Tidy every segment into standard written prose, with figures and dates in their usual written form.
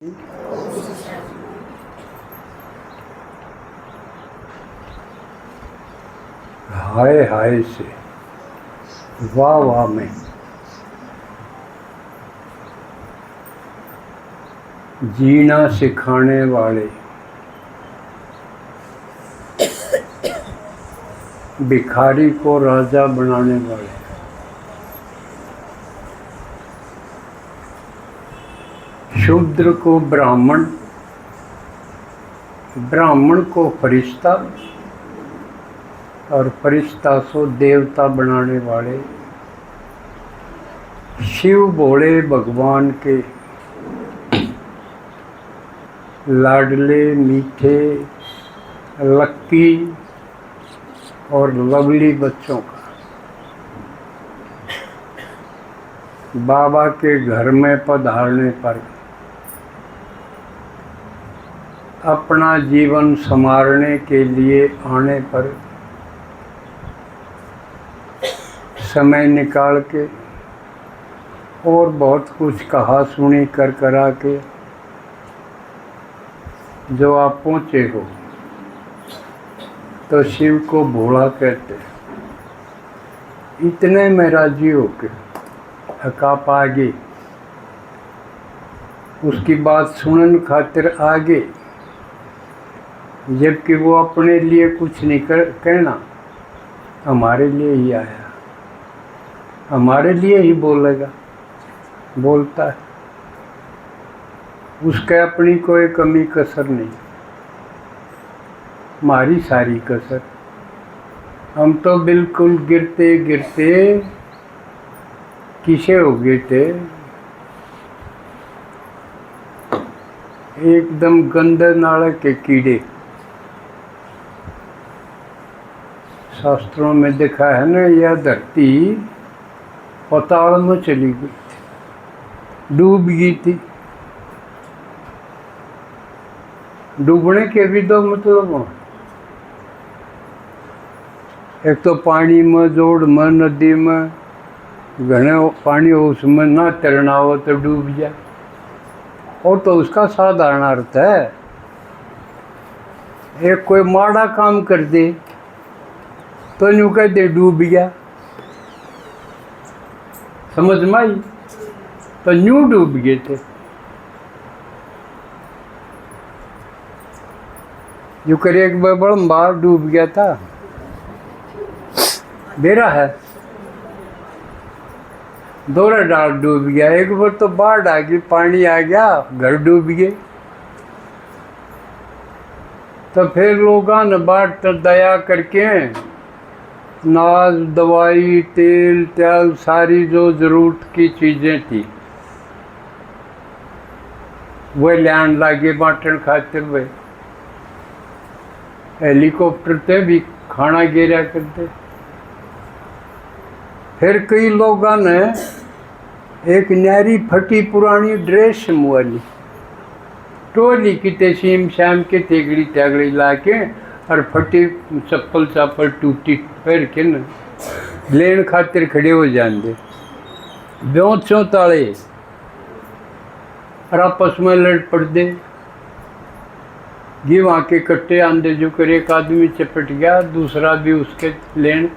हाय हाय से वाह वाह में जीना सिखाने वाले, भिखारी को राजा बनाने वाले, शूद्र को ब्राह्मण, ब्राह्मण को फरिश्ता और फरिश्ता को देवता बनाने वाले शिव भोले भगवान के लाडले मीठे लक्की और लवली बच्चों का बाबा के घर में पधारने पर अपना जीवन संवारने के लिए आने पर समय निकाल के और बहुत कुछ कहा सुनी कर करा के जो आप पहुँचे हो तो शिव को भोला कहते हैं। इतने में राजी होके आप आगे उसकी बात सुनने खातिर आगे, जबकि वो अपने लिए कुछ नहीं कहना, हमारे लिए ही आया, हमारे लिए ही बोलेगा, बोलता है। उसके अपनी कोई कमी कसर नहीं, हमारी सारी कसर। हम तो बिल्कुल गिरते गिरते किसे हो गए थे, एकदम गंदे नाले के कीड़े। शास्त्रों में देखा है ना, यह धरती पाताल में चली गई थी, डूब गई थी। डूबने के भी दो मतलब हैं। एक तो पानी में, जोड़ में, नदी में, घने पानी हो उसमें ना तैरना हो तो डूब जाए, और तो उसका साधारण अर्थ है। एक कोई माड़ा काम कर दे तो यूँ कहते डूब गया, समझ में आई? तो यूँ डूब गए थे। यूँ करे एक बड़ा बार डूब गया था, बेरा है दोरा डाल डूब गया। एक बार तो बाढ़ आ गई, पानी आ गया, घर डूब गए। तो फिर लोगों ने बाढ़ तो दया करके नाज, दवाई, तेल त्याल सारी जो जरूरत की चीज़ें थी वह लैंड लागे बांटन खातिर। वे हेलीकॉप्टर ते भी खाना गिरा करते। फिर कई लोगों ने एक न्यारी फटी पुरानी ड्रेस वाली टोली किते सीम शाम के तेगड़ी त्यागड़ी ला के और फटी चप्पल चापल टूटी पैर के न लेन खातिर खड़े हो जाते। ब्योचों ताले और आपस में लड़ पड़ दे। ये वहाँ के कट्टे आंदे जो कर एक आदमी चपट गया, दूसरा भी उसके लेन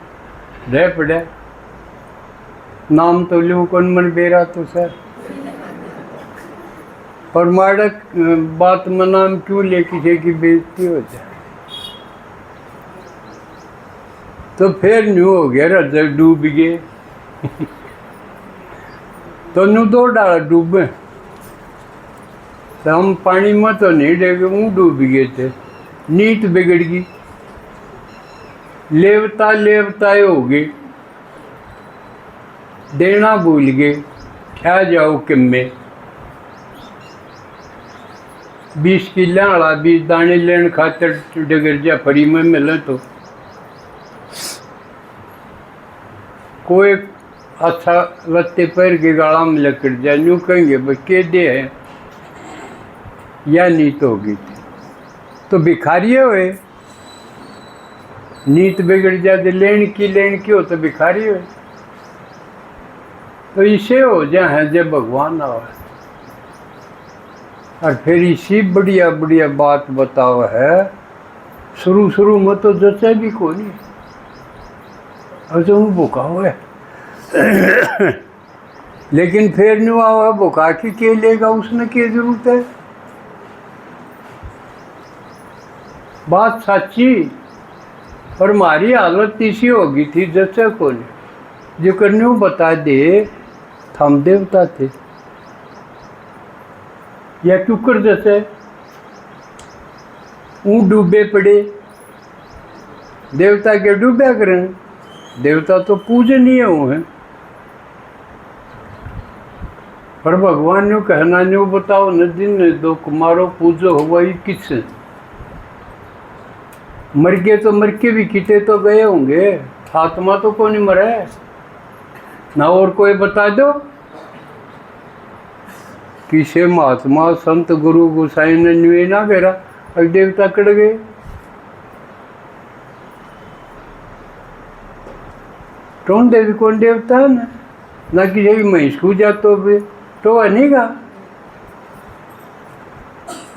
रह पड़ा। नाम तो लो कौन मन बेरा तो सर, पर माड़क बात में नाम क्यों ले, किसी की बेइज्जती हो जाए। तो फिर न्यू हो गया, रजल डूब गए। तो न्यू दो डाला डूबे, तो हम पानी में तो नहीं डेगे, वो डूब गए थे। नीत बिगड़ गई, लेवता लेवताए हो गए, देना भूल गए, क्या जाओ किम्मे 20 किला वाला 20 दाने लेने खातिर डगर जा फरी में मिले तो कोई अच्छा लत्ते पैर के गाला में लकड़ जाए, यूँ कहेंगे भाई के दे है या नीत होगी। तो भिखारी हुए, नीत बिगड़ जाए लेन की हो तो भिखारी हुए। तो इसे हो जाए जब भगवान आवे। और फिर इसी बढ़िया बढ़िया बात बताओ है। शुरू में तो जचे भी को नहीं, और जो भूखा हुआ है लेकिन फिर नहीं आवा भूखा के लेगा, उसने क्या जरूरत है। बात सच्ची, और हमारी हालत इसी होगी थी जैसे को नहीं। जो करने वो बता दे हम देवता थे या टुकर जैसे ऊ डूबे पड़े, देवता के डूबे करें। देवता तो पूजनीय हुए हैं, पर भगवान ने कहना नहीं बताओ न दिन दो कुमारो पूजो हुआ ही किस। मर गए तो मर के भी किते तो गए होंगे, आत्मा तो कौन नहीं मरा है ना। और कोई बता दो किसे महात्मा संत गुरु गोसाई ने न्यूए ना बेरा और देवता कड़ गए। कौन देवी कौन देवता है ना किसी महिष को जातो भी तो नहीं गा,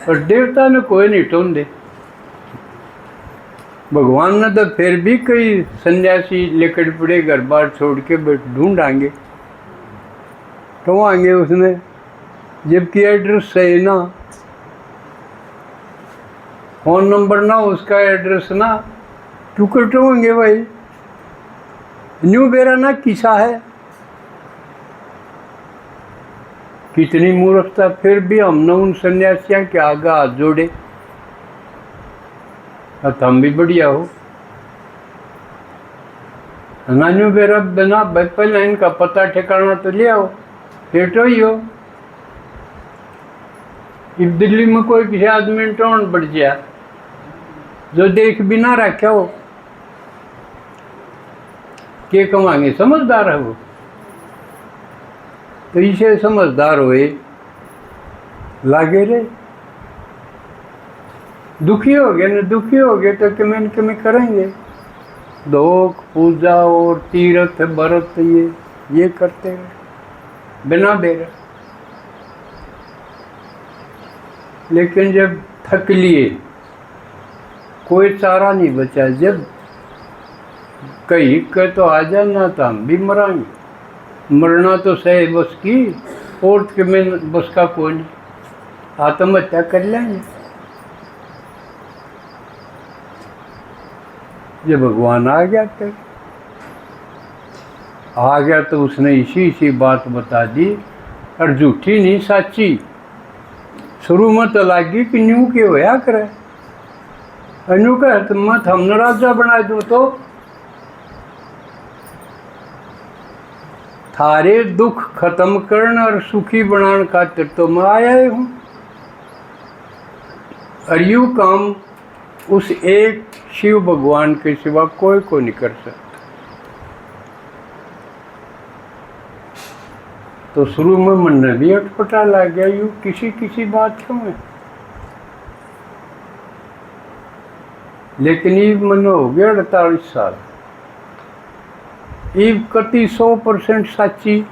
और देवता ने कोई नहीं टोन दे। भगवान ने तो फिर भी कई सन्यासी लेकर पड़े, घर बार छोड़ के ढूंढाएंगे तो आएंगे उसने, जबकि एड्रेस सही ना, फोन नंबर ना, उसका एड्रेस ना, क्यों कटोंगे भाई। न्यू बेरा ना किसा है, कितनी मूर्खता। फिर भी हमने उन सन्यासियों के आगे हाथ जोड़े, हम भी बढ़िया हो ना। न्यू बेरा बिना पहले इनका पता ठिकाना तो ले आओ, फिर तो ही हो। इस दिल्ली में कोई किसी आदमी टोन बढ़ गया जो देख भी ना रखा हो, के कमाएंगे। समझदार है वो, तो इसे समझदार होए लागे रे। दुखी हो गए न, दुखी हो गए तो कमें करेंगे। दोख पूजा और तीर्थ व्रत ये करते हैं बिना बेरा। लेकिन जब थक लिए कोई चारा नहीं बचा, जब कहीं के तो आ जाना तो हम भी मरांगे। मरना तो सही बस की, और के में बस का कोई नहीं, आत्महत्या कर लेंगे। जब भगवान आ गया तो उसने इसी बात बता दी, और झूठी नहीं साची। शुरू में तो लगी कि न्यू के होया करे, अनु का मत हमने राजा बना दो तो थारे दुख खत्म करने और सुखी बनाने खातिर तो मैं आया ही हूँ। और यू काम उस एक शिव भगवान के सिवा कोई को नहीं कर सकता। तो शुरू में मन ने भी अटपटा लग गया, यू किसी बात क्यों है। लेकिन ये मन हो गया 48 साल, ये कति 100% साची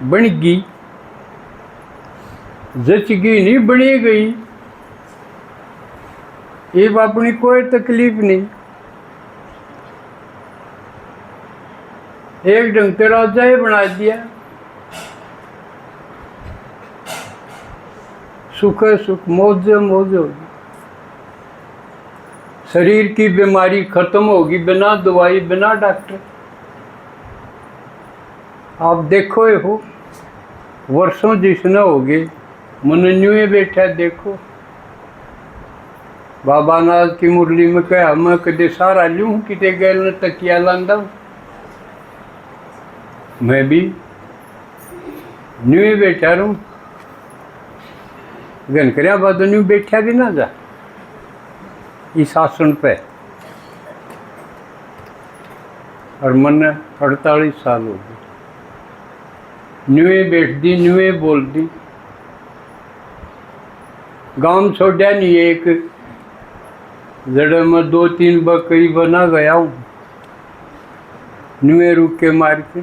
बन गई, जच गई नहीं बनी गई। ये अपनी कोई तकलीफ नहीं, एक ढंग से राजा ही बना दिया। सुख सुख मौज मौज होगी, शरीर की बीमारी खत्म होगी बिना दवाई बिना डॉक्टर। आप देखो ये हो वर्षों जिसने हो गए मन न्यूए बैठा देखो। बाबा नाथ की मुरली में कहा मैं कदे सारा लूँ किते गैल ने तकिया लांदा, मैं भी न्यूए बैठा रहूँ। गन कर बाद न्यू बैठा भी ना जा इस आसन पे। और मन 48 साल हो गए, न्यूए बैठ दी न्यूए बोल दी। गांव छोड़ा नहीं, एक जड़े में 2-3 बकरी बना गया हूँ, न्यूए रुक के मार के।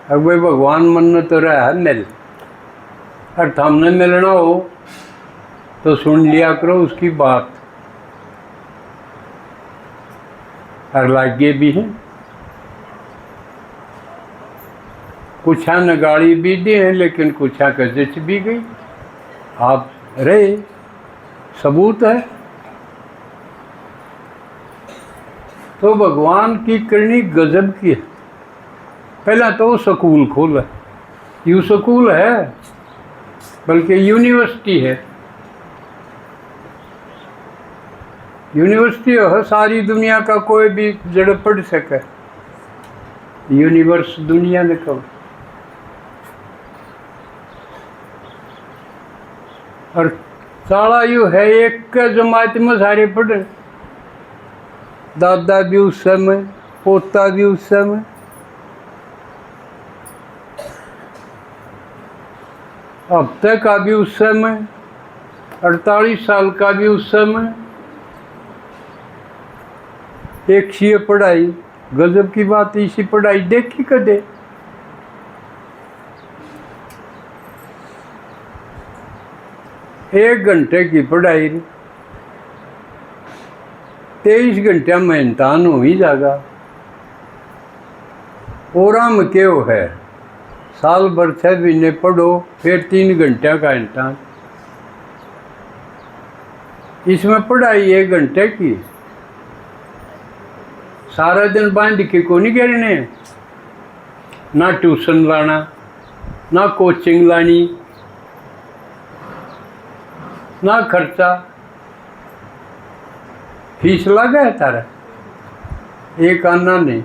अब भाई भगवान मन न तो रहा है मेल, और हमने मिलना हो तो सुन लिया करो उसकी बात। और लागे भी हैं, कुछ न गाड़ी भी दी है, लेकिन कुछ कजच भी गई। आप रहे सबूत है। तो भगवान की करनी गजब की है। पहला तो स्कूल खोला, यू स्कूल है बल्कि यूनिवर्सिटी है। यूनिवर्सिटी है, सारी दुनिया का कोई भी जड़ पढ़ सके। यूनिवर्स दुनिया ने कहो। और साला यू है एक जमात में सारे पढ़े, दादा भी उस समय, पोता भी उस समय। अब तक का भी उस समय, 48 साल का भी उस समय। एक सी पढ़ाई, गजब की बात। इसी पढ़ाई देखी कदे? एक घंटे की पढ़ाई 23 घंटे में इम्तहान हो ही जाएगा। ओराम क्यों है, साल भर 6 महीने पढ़ो, फिर 3 घंटे का इम्तहान। इसमें पढ़ाई 1 घंटे की, सारा दिन बांध के को नहीं करने। ना ट्यूशन लाना, ना कोचिंग लानी, ना खर्चा। फीस लगा है तारा एक आना नहीं।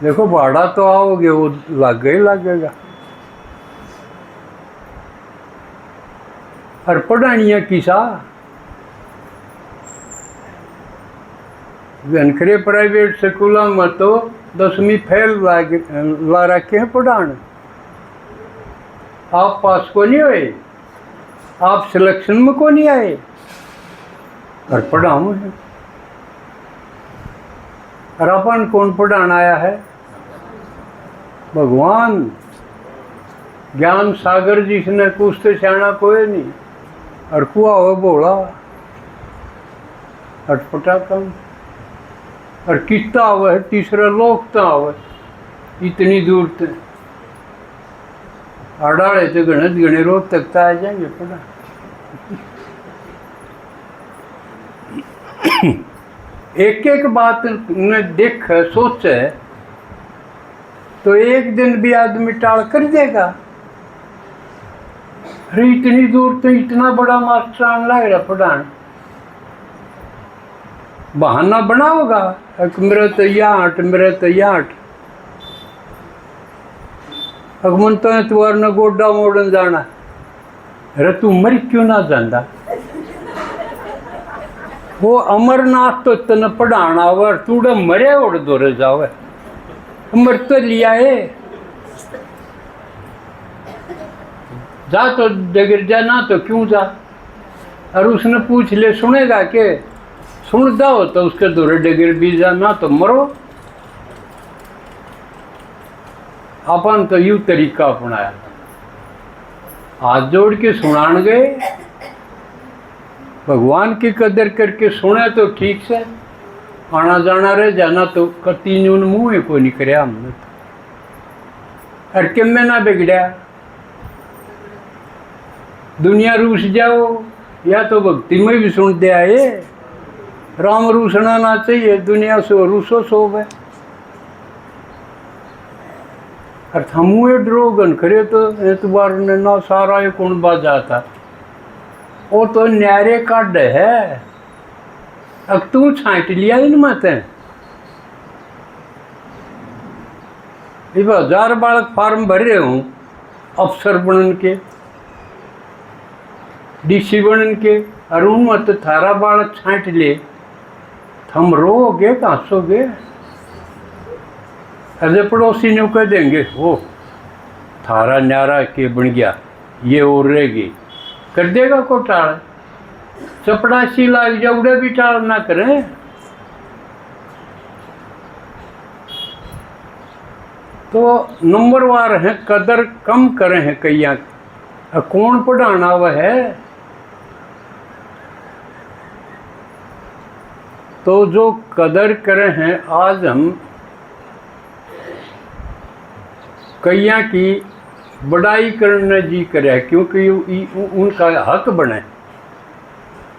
देखो भाड़ा तो आओगे वो लग ही लगेगा। और पढ़ानिया किसा घनखरे प्राइवेट स्कूलों में तो 10वीं फेल ला रखे हैं पढ़ाने। आप पास को नहीं हुए, आप सिलेक्शन में को नहीं आए और पढ़ाऊँ है। और अपन कौन पढ़ाना आया है? भगवान ज्ञान सागर जिसने कुछ तो सियाना कोई नहीं। और कुआ हो बोला अटपटा कम। और कितना हुआ है, तीसरा लोक तो हुआ इतनी दूर तक। अड़ाड़े तो गणे रोज तक आ जाएंगे पढ़ा। एक एक बात ने देख सोचे तो एक दिन भी आदमी टाल कर देगा। अरे इतनी दूर तो इतना बड़ा मास्टर आने लग रहा पढ़ाने, बहाना बनाओगा मेरे तो यहाँ मेरे तो यहाँ। अगमन तो है तुआर न गोडा मोड़न जाना। अरे तू मर क्यों ना जाता? वो अमरनाथ तो तन पढ़ाना और तूड़ा मरे उड़ दौरे जावे। मर तो लिया है, जा तो डगर जा, ना तो क्यों जा। और उसने पूछ ले सुनेगा के? सुन दो तो उसके दौरे डगर भी जा, ना तो मरो। अपन तो यूं तरीका अपनाया, हाथ जोड़ के सुनान गए। भगवान की कदर करके सुने तो ठीक से, आना जाना रह जाना तो कती न्यून मुँह को नहीं करे हमने तो। और किम में ना बिगड़ा, दुनिया रूस जाओ या तो भक्ति में भी सुन दे आए। राम रूसना ना चाहिए, दुनिया से रूसो सोब है। और थमुए ड्रोगन करे तो एतबार ने ना सारा ये कौन बाजा था। वो तो न्यारे काट है। अब तू छांट लिया इन मत है। 1000 बालक फार्म भर रहे हूँ, अफसर बनन के, डीसी बनन के। और उन मत थारा बालक छांट ले, थम रोगे कांसोगे। अरे पड़ोसी ने कह देंगे वो थारा न्यारा के बन गया, ये और रहेगी, कर देगा को टाल। चपड़ासी लाग जाऊड़े भी टाल ना करें। तो नंबरवार हैं, कदर कम करें हैं कैया, कौन पढ़ाना वह है। तो जो कदर करें हैं, आज हम कैया की बड़ाई करने जी करे, क्योंकि उनका हक बने।